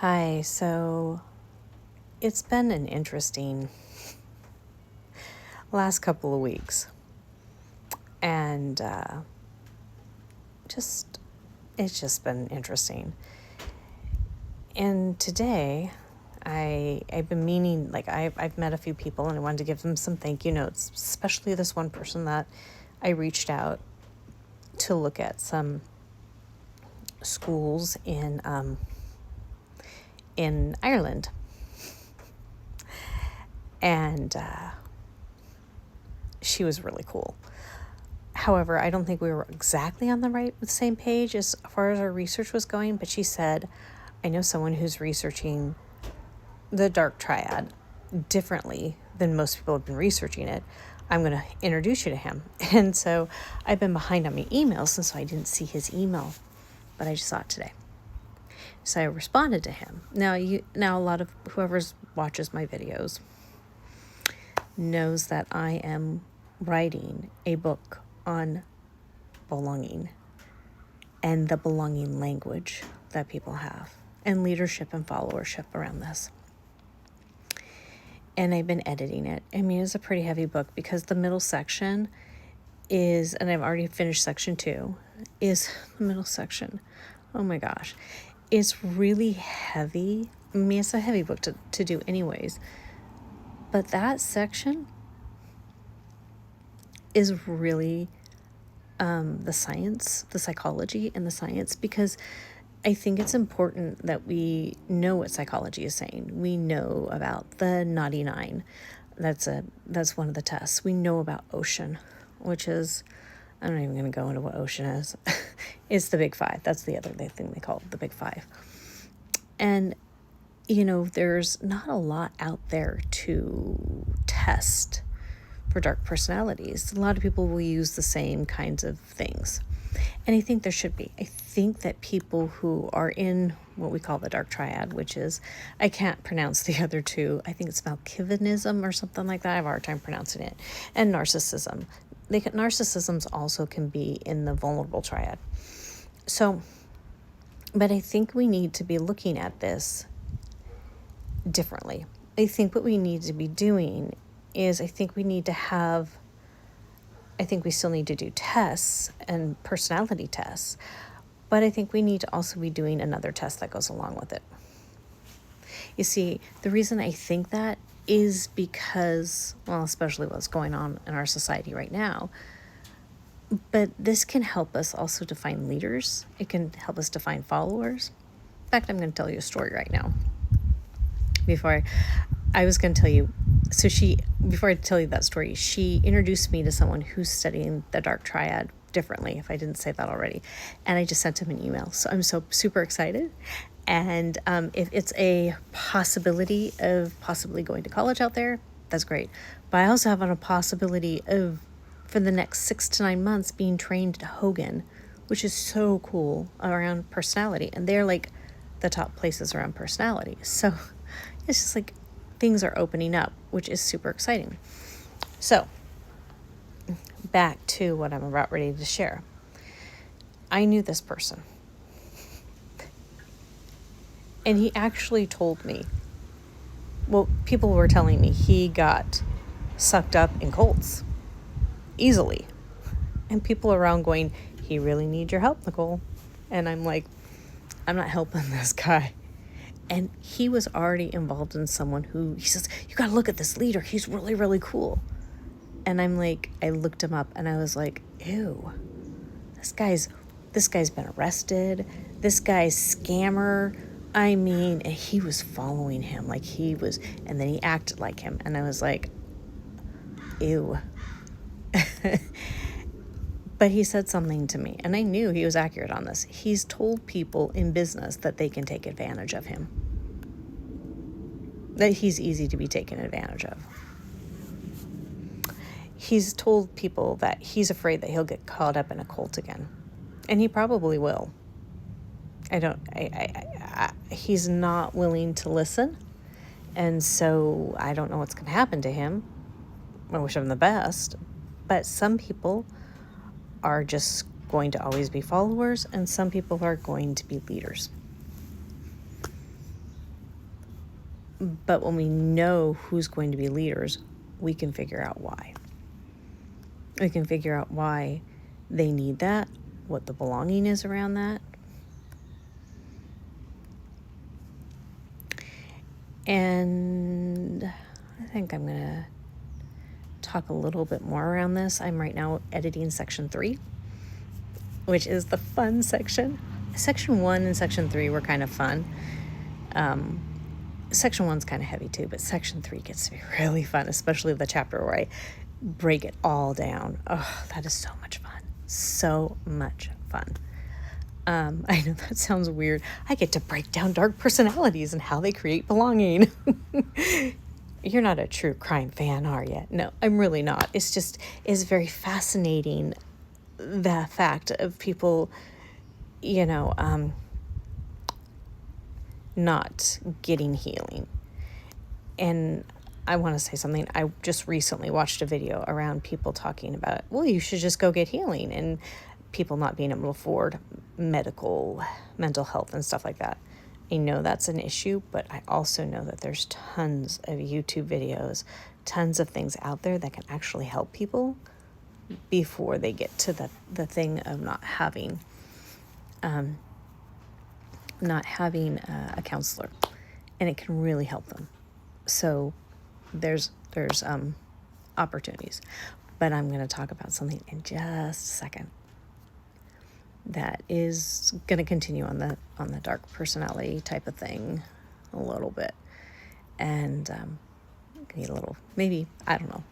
Hi, so it's been an interesting last couple of weeks, and it's just been interesting. And today, I've been meaning, like I've met a few people, and I wanted to give them some thank you notes, especially this one person that I reached out to look at some schools in Ireland, and she was really cool. However, I don't think we were exactly on the same page as far as our research was going, but she said, I know someone who's researching the dark triad differently than most people have been researching it. I'm going to introduce you to him. And so I've been behind on my emails, and so I didn't see his email, but I just saw it today. So I responded to him. Now a lot of whoever watches my videos knows that I am writing a book on belonging and the belonging language that people have, and leadership and followership around this. And I've been editing it. I mean, it's a pretty heavy book because the middle section is, and I've already finished section 2, is the middle section. Oh my gosh. It's really heavy. I mean, it's a heavy book to do anyways. But that section is really the science, the psychology and the science, because I think it's important that we know what psychology is saying. We know about the naughty 9. That's one of the tests. We know about ocean, which is, I'm not even going to go into what ocean is. It's the big 5. That's the other thing they call it, the big 5. And, there's not a lot out there to test for dark personalities. A lot of people will use the same kinds of things. And I think there should be. I think that people who are in what we call the dark triad, which is, I can't pronounce the other two. I think it's Malkivanism or something like that. I have a hard time pronouncing it. And narcissism. Narcissisms also can be in the vulnerable triad. So, but I think we need to be looking at this differently. I think what we need to be doing is, I think we still need to do tests and personality tests, but I think we need to also be doing another test that goes along with it. You see, the reason I think that is because, well, especially what's going on in our society right now, but this can help us also define leaders. It can help us define followers. In fact, I'm going to tell you a story right now. Before I was going to tell you, before I tell you that story, she introduced me to someone who's studying the dark triad differently, if I didn't say that already. And I just sent him an email. So I'm so super excited. And if it's a possibility of possibly going to college out there, that's great. But I also have a possibility of, for the next 6 to 9 months, being trained at Hogan, which is so cool, around personality. And they're like the top places around personality. So it's just like things are opening up, which is super exciting. So back to what I'm about ready to share. I knew this person. And he actually told me, well, people were telling me he got sucked up in cults easily. And people around going, he really needs your help, Nicole. And I'm like, I'm not helping this guy. And he was already involved in someone who, he says, you got to look at this leader. He's really, really cool. And I'm like, I looked him up and I was like, ew, this guy's been arrested. This guy's scammer. I mean, he was following him like he was, and then he acted like him. And I was like, ew. But he said something to me, and I knew he was accurate on this. He's told people in business that they can take advantage of him, that he's easy to be taken advantage of. He's told people that he's afraid that he'll get caught up in a cult again, and he probably will. He's not willing to listen, and so I don't know what's going to happen to him. I wish him the best, but some people are just going to always be followers, and some people are going to be leaders. But when we know who's going to be leaders, we can figure out why. We can figure out why they need that, what the belonging is around that. And I think I'm going to talk a little bit more around this. I'm right now editing section 3, which is the fun section. Section 1 and section 3 were kind of fun. Section 1's kind of heavy too, but section 3 gets to be really fun, especially the chapter where I break it all down. Oh, that is so much fun. So much fun. I know that sounds weird. I get to break down dark personalities and how they create belonging. You're not a true crime fan, are you? No, I'm really not. It's very fascinating, the fact of people, not getting healing. And I want to say something. I just recently watched a video around people talking about, well, you should just go get healing, and people not being able to afford mental health and stuff like that. I know that's an issue, but I also know that there's tons of YouTube videos, tons of things out there that can actually help people before they get to the thing of not having a counselor, and it can really help them. So there's opportunities, but I'm going to talk about something in just a second that is going to continue on the dark personality type of thing a little bit, and need a little, maybe, I don't know.